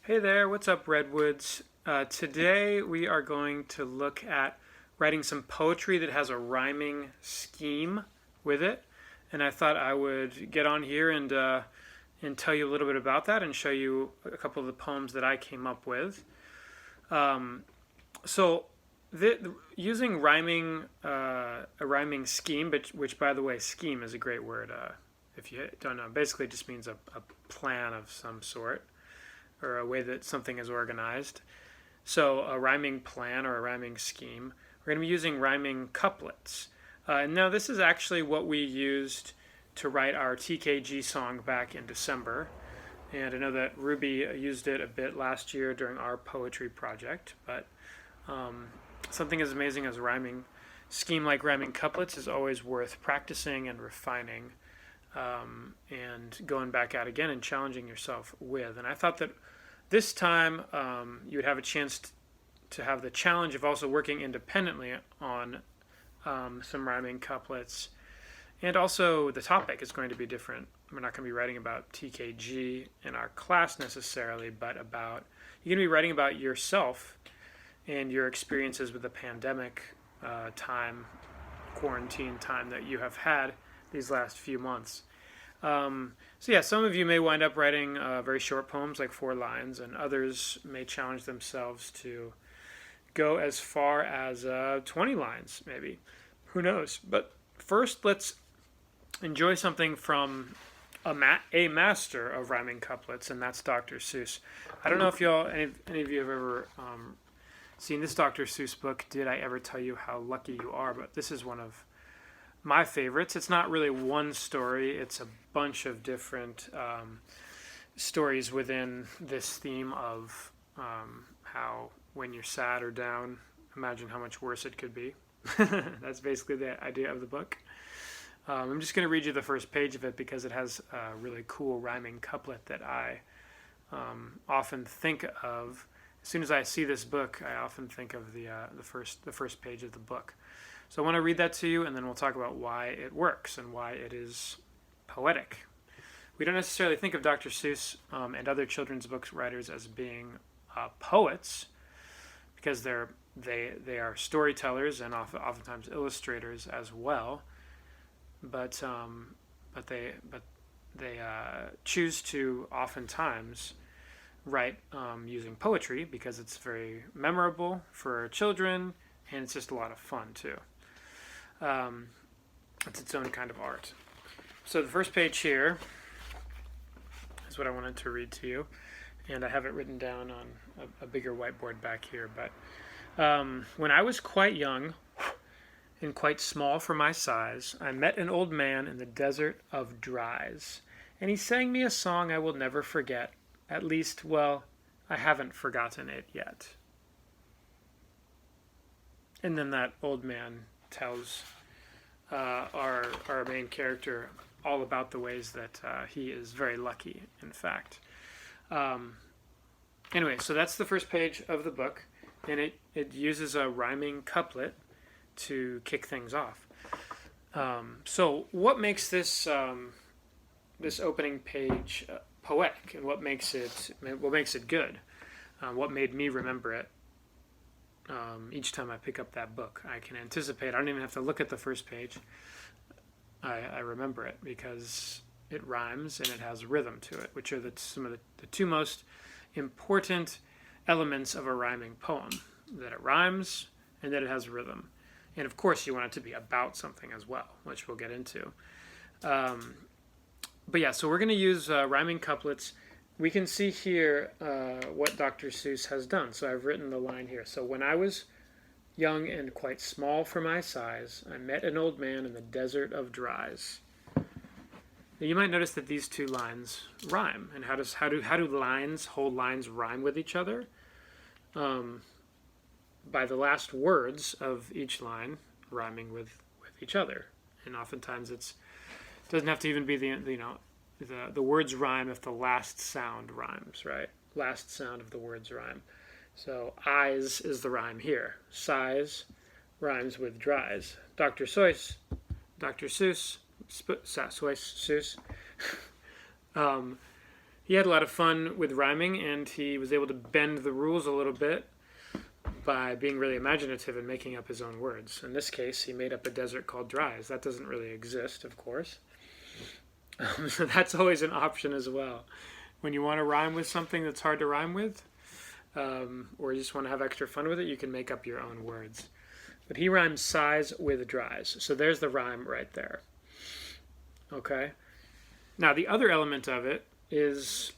Hey there, what's up, Redwoods? Today we are going to look at writing some poetry that has a rhyming scheme with it, and I thought I would get on here and tell you a little bit about that and show you a couple of the poems that I came up with. Um, so, using a rhyming scheme, which by the way, scheme is a great word. If you don't know, basically it just means a plan of some sort or a way that something is organized. So a rhyming plan or a rhyming scheme. We're going to be using rhyming couplets. And now this is actually what we used to write our TKG song back in December. And I know that Ruby used it a bit last year during our poetry project. But something as amazing as a rhyming scheme like rhyming couplets is always worth practicing and refining. And going back out again and challenging yourself with. And I thought that this time you would have a chance to have the challenge of also working independently on some rhyming couplets. And also the topic is going to be different. We're not going to be writing about TKG in our class necessarily, but you're going to be writing about yourself and your experiences with the pandemic quarantine time that you have had these last few months. So yeah, some of you may wind up writing very short poems like 4 lines, and others may challenge themselves to go as far as 20 lines, maybe. Who knows? But first, let's enjoy something from a master of rhyming couplets, and that's Dr. Seuss. I don't know if any of you have ever seen this Dr. Seuss book, Did I Ever Tell You How Lucky You Are? But this is one of my favorites. It's not really one story, it's a bunch of different stories within this theme of how when you're sad or down, imagine how much worse it could be. That's basically the idea of the book. I'm just going to read you the first page of it because it has a really cool rhyming couplet that I often think of. As soon as I see this book, I often think of the first page of the book. So I want to read that to you, and then we'll talk about why it works and why it is poetic. We don't necessarily think of Dr. Seuss and other children's books writers as being poets, because they are storytellers and oftentimes illustrators as well. But they choose to oftentimes write using poetry because it's very memorable for children, and it's just a lot of fun too. It's its own kind of art. So the first page here is what I wanted to read to you, and I have it written down on a bigger whiteboard back here. But when I was quite young and quite small for my size, I met an old man in the desert of Dries, and he sang me a song I will never forget. At least, well, I haven't forgotten it yet. And then that old man tells our main character all about the ways that he is very lucky, in fact. Anyway, so that's the first page of the book, and it uses a rhyming couplet to kick things off. So what makes this this opening page poetic, and what makes it good? What made me remember it? Each time I pick up that book, I can anticipate. I don't even have to look at the first page. I remember it because it rhymes and it has rhythm to it, which are some of the two most important elements of a rhyming poem: that it rhymes and that it has rhythm. And of course, you want it to be about something as well, which we'll get into. But yeah, so we're going to use rhyming couplets. We can see here what Dr. Seuss has done. So I've written the line here. So when I was young and quite small for my size, I met an old man in the desert of Dries. Now you might notice that these two lines rhyme. And how do whole lines rhyme with each other? By the last words of each line rhyming with each other. And oftentimes it doesn't have to even be the words rhyme if the last sound rhymes, right? Last sound of the words rhyme. So eyes is the rhyme here. Size rhymes with Dries. Dr. Seuss, he had a lot of fun with rhyming, and he was able to bend the rules a little bit by being really imaginative and making up his own words. In this case, he made up a desert called Dries. That doesn't really exist, of course. So that's always an option as well. When you want to rhyme with something that's hard to rhyme with, or you just want to have extra fun with it, you can make up your own words. But he rhymes sighs with dries. So there's the rhyme right there. Okay? Now, the other element of it is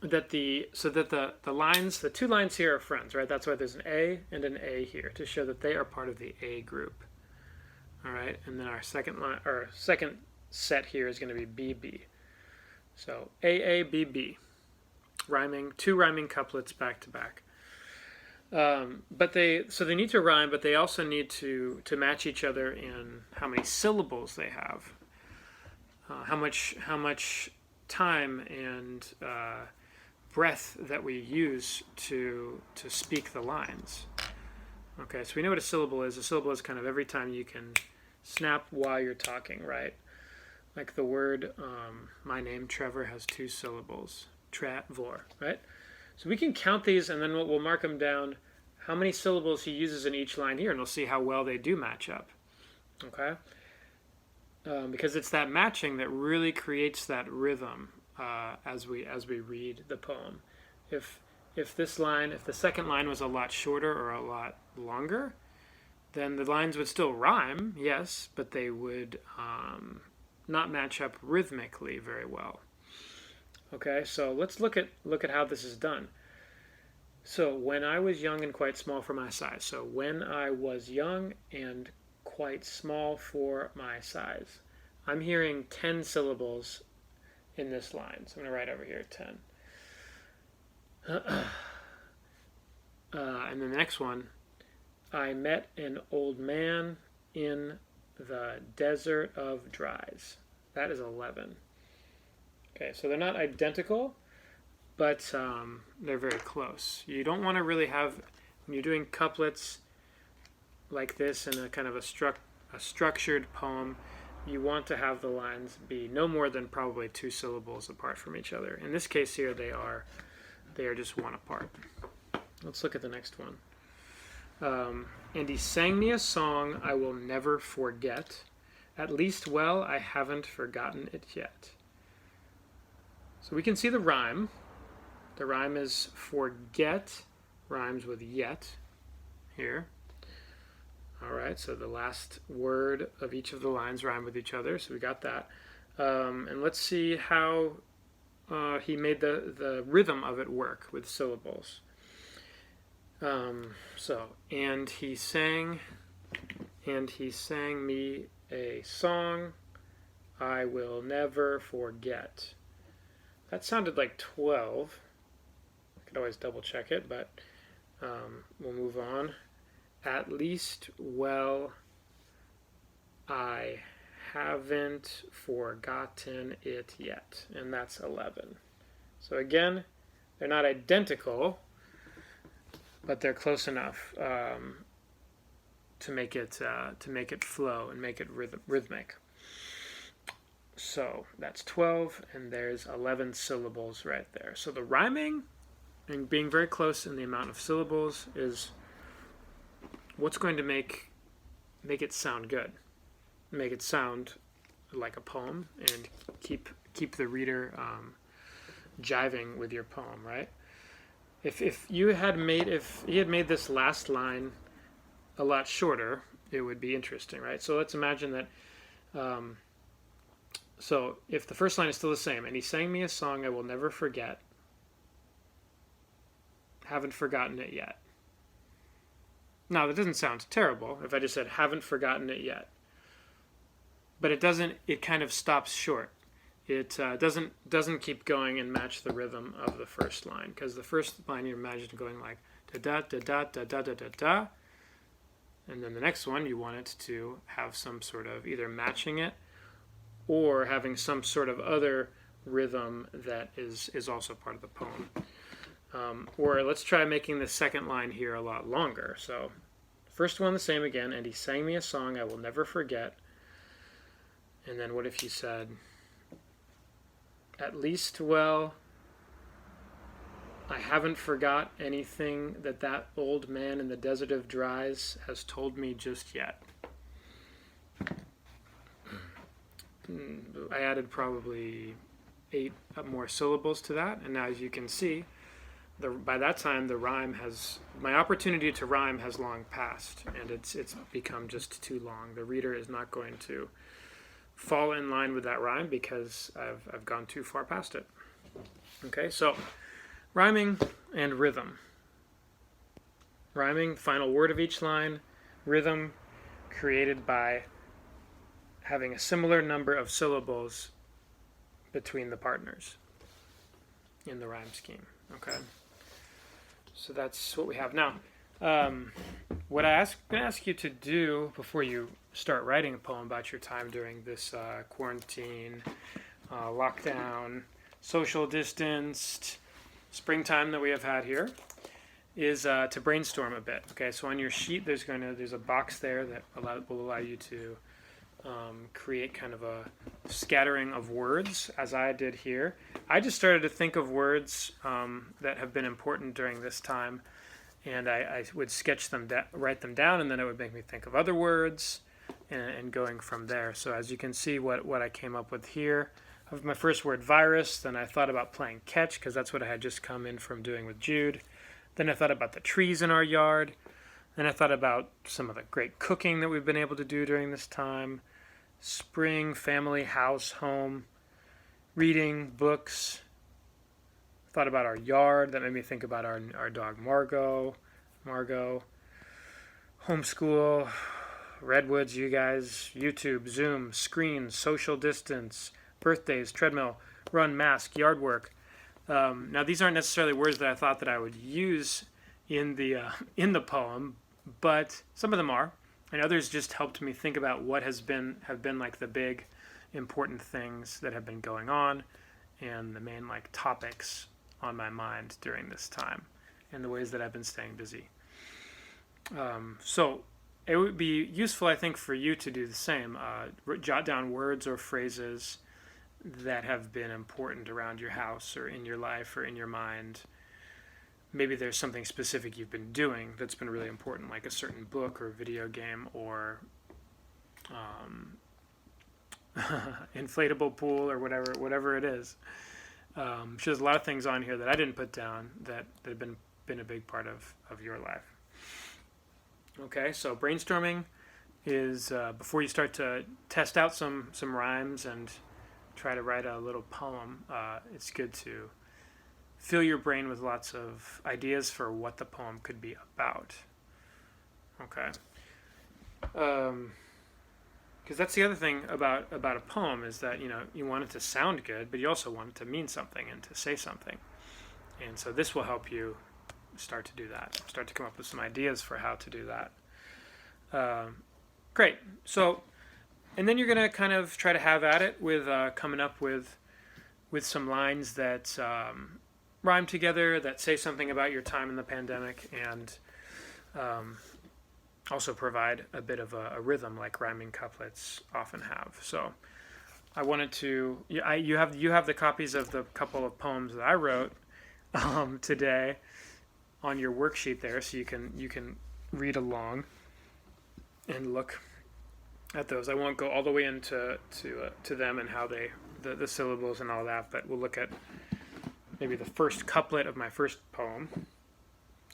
that the lines, the two lines here are friends, right? That's why there's an A and an A here to show that they are part of the A group. All right, and then our second line, or second set here is going to be BB. So AABB, rhyming, two rhyming couplets back to back. But they need to rhyme, but they also need to match each other in how many syllables they have, how much time and breath that we use to speak the lines. Okay, so we know what a syllable is. A syllable is kind of every time you can snap while you're talking, right? Like the word, my name, Trevor, has two syllables. Travor, right? So we can count these, and then we'll mark them down, how many syllables he uses in each line here, and we'll see how well they do match up. Okay? Because it's that matching that really creates that rhythm as we read the poem. If the second line was a lot shorter or a lot longer, then the lines would still rhyme, yes, but they would not match up rhythmically very well. Okay, so let's look at how this is done. So when I was young and quite small for my size. So when I was young and quite small for my size. I'm hearing 10 syllables in this line. So I'm going to write over here 10. And then the next one, I met an old man in the desert of Dries. That is 11. Okay, so they're not identical, but they're very close. You don't want to really have, when you're doing couplets like this in a kind of a structured poem, you want to have the lines be no more than probably 2 syllables apart from each other. In this case here, they are just one apart. Let's look at the next one. And he sang me a song I will never forget. At least, well, I haven't forgotten it yet. So we can see the rhyme. The rhyme is forget, rhymes with yet here. All right, so the last word of each of the lines rhyme with each other, so we got that. And let's see how he made the rhythm of it work with syllables. And he sang me a song I will never forget. That sounded like 12. I could always double check it, but we'll move on. At least, well, I haven't forgotten it yet. And that's 11. So again, they're not identical, but they're close enough to make it flow and make it rhythmic. So that's 12, and there's 11 syllables right there. So the rhyming and being very close in the amount of syllables is what's going to make it sound good, make it sound like a poem, and keep the reader jiving with your poem, right? If he had made this last line a lot shorter, it would be interesting, right? So let's imagine that. So if the first line is still the same, and he sang me a song I will never forget, haven't forgotten it yet. Now that doesn't sound terrible if I just said haven't forgotten it yet, but it doesn't. It kind of stops short. It doesn't keep going and match the rhythm of the first line, because the first line you imagine going like da da da da da da da da da, and then the next one you want it to have some sort of either matching it or having some sort of other rhythm that is also part of the poem. Or let's try making the second line here a lot longer. So first one the same again, and he sang me a song I will never forget. And then what if you said, at least well. I haven't forgot anything that old man in the desert of Dries has told me just yet. I added probably 8 more syllables to that, and now as you can see, by that time my opportunity to rhyme has long passed, and it's become just too long. The reader is not going to fall in line with that rhyme because I've gone too far past it. Okay, so rhyming and rhythm. Rhyming, final word of each line. Rhythm, created by having a similar number of syllables between the partners in the rhyme scheme. Okay, so that's what we have now. What I'm going to ask you to do before you start writing a poem about your time during this quarantine, lockdown, social distanced springtime that we have had here is to brainstorm a bit. Okay, so on your sheet there's a box there that will allow you to create kind of a scattering of words, as I did here. I just started to think of words that have been important during this time, and I would sketch them, write them down, and then it would make me think of other words, and going from there. So as you can see, what I came up with here, of my first word, virus. Then I thought about playing catch, because that's what I had just come in from doing with Jude. Then I thought about the trees in our yard. Then I thought about some of the great cooking that we've been able to do during this time. Spring, family, house, home, reading, books. Thought about our yard. That made me think about our dog Margot, homeschool, Redwoods, you guys, YouTube, Zoom, screens, social distance, birthdays, treadmill, run, mask, yard work. Now these aren't necessarily words that I thought that I would use in the poem, but some of them are, and others just helped me think about what have been like the big important things that have been going on, and the main like topics on my mind during this time, and the ways that I've been staying busy. So it would be useful, I think, for you to do the same. Jot down words or phrases that have been important around your house or in your life or in your mind. Maybe there's something specific you've been doing that's been really important, like a certain book or video game or inflatable pool or whatever it is. There's a lot of things on here that I didn't put down that have been a big part of your life. Okay, so brainstorming is before you start to test out some rhymes and try to write a little poem, it's good to fill your brain with lots of ideas for what the poem could be about. Okay. Because that's the other thing about a poem is that, you want it to sound good, but you also want it to mean something and to say something. And so this will help you start to do that, start to come up with some ideas for how to do that. Great. So, and then you're going to kind of try to have at it with coming up with some lines that rhyme together, that say something about your time in the pandemic, and also provide a bit of a rhythm like rhyming couplets often have. So I wanted to, you have the copies of the couple of poems that I wrote today on your worksheet there, so you can read along and look at those. I won't go all the way into to them and how the syllables and all that, but we'll look at maybe the first couplet of my first poem.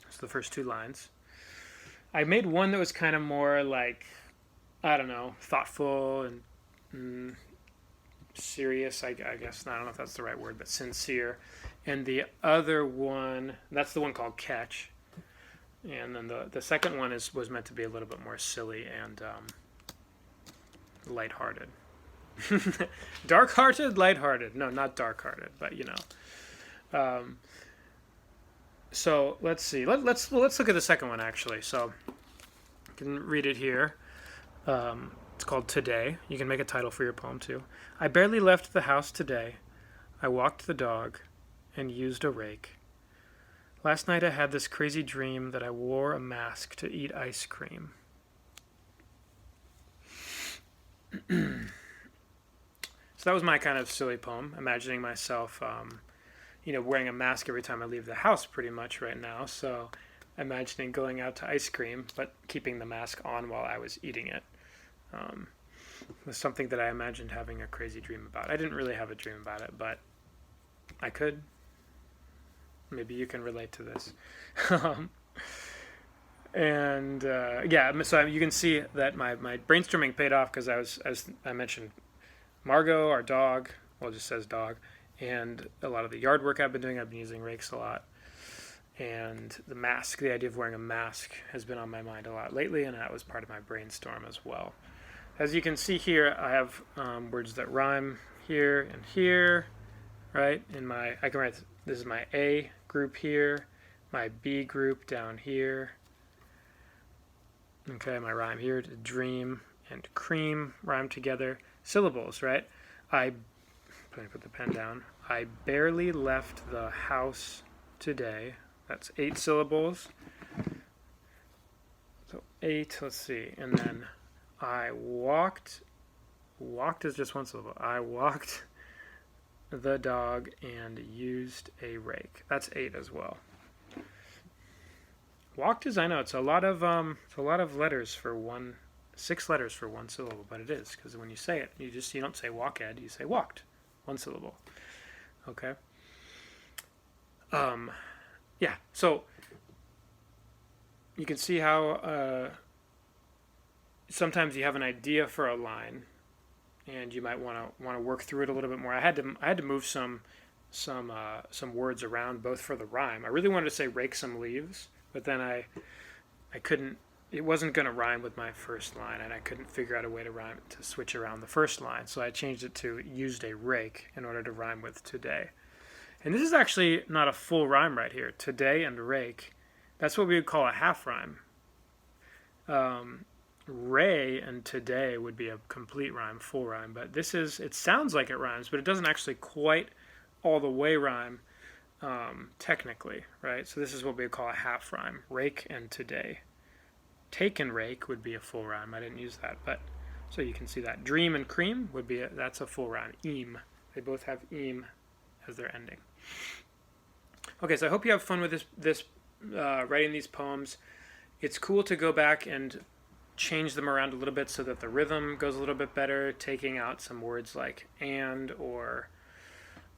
So the first 2 lines. I made one that was kind of more like, I don't know, thoughtful and serious, I guess. I don't know if that's the right word, but sincere. And the other one, that's the one called Catch. And then the second one was meant to be a little bit more silly and lighthearted. Dark-hearted, lighthearted. No, not dark-hearted, but so let's see. Let's look at the second one actually. So you can read it here. It's called Today. You can make a title for your poem too. I barely left the house today. I walked the dog and used a rake. Last night I had this crazy dream that I wore a mask to eat ice cream. So So that was my kind of silly poem, imagining myself, wearing a mask every time I leave the house pretty much right now. So imagining going out to ice cream, but keeping the mask on while I was eating it. Was something that I imagined having a crazy dream about. I didn't really have a dream about it, but I could. Maybe you can relate to this. So you can see that my brainstorming paid off because as I mentioned, Margot, our dog, well, it just says dog, and a lot of the yard work I've been doing, I've been using rakes a lot. And the mask, the idea of wearing a mask has been on my mind a lot lately, and that was part of my brainstorm as well. As you can see here, I have words that rhyme here and here, right? I can write, this is my A group here, my B group down here. Okay, my rhyme here, dream and cream rhyme together. Syllables, right? Let me put the pen down. I barely left the house today. That's 8 syllables. So 8, let's see. And then I walked is just 1 syllable. I walked the dog and used a rake. That's 8 as well. Walked is, I know, it's a lot of letters for 6 letters for 1 syllable, but it is, because when you say it, you don't say walked, you say walked. 1 syllable. Okay. So you can see how sometimes you have an idea for a line, and you might want to work through it a little bit more. I had to move some words around, both for the rhyme. I really wanted to say rake some leaves, but then I couldn't. It wasn't going to rhyme with my first line, and I couldn't figure out a way to switch around the first line. So I changed it to used a rake in order to rhyme with today. And this is actually not a full rhyme right here. Today and rake. That's what we would call a half rhyme. Ray and today would be a complete rhyme, full rhyme. But it sounds like it rhymes, but it doesn't actually quite all the way rhyme technically, right? So this is what we would call a half rhyme. Rake and today. Take and rake would be a full rhyme. I didn't use that, but so you can see that. Dream and cream that's a full rhyme. Eam. They both have eam as their ending. Okay, so I hope you have fun with this writing these poems. It's cool to go back and change them around a little bit so that the rhythm goes a little bit better, taking out some words like and or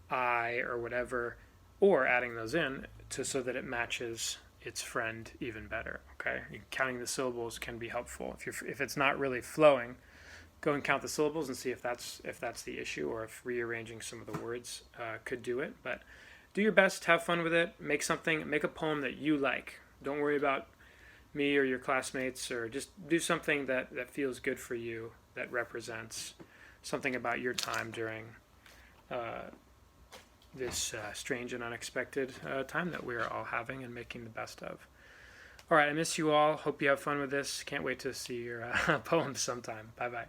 I or whatever, or adding those in so that it matches its friend even better. Okay, counting the syllables can be helpful. If it's not really flowing, go and count the syllables and see if that's the issue, or if rearranging some of the words could do it. But do your best, have fun with it, make a poem that you like. Don't worry about me or your classmates, or just do something that feels good for you, that represents something about your time during this strange and unexpected time that we're all having and making the best of. All right, I miss you all. Hope you have fun with this. Can't wait to see your poems sometime. Bye-bye.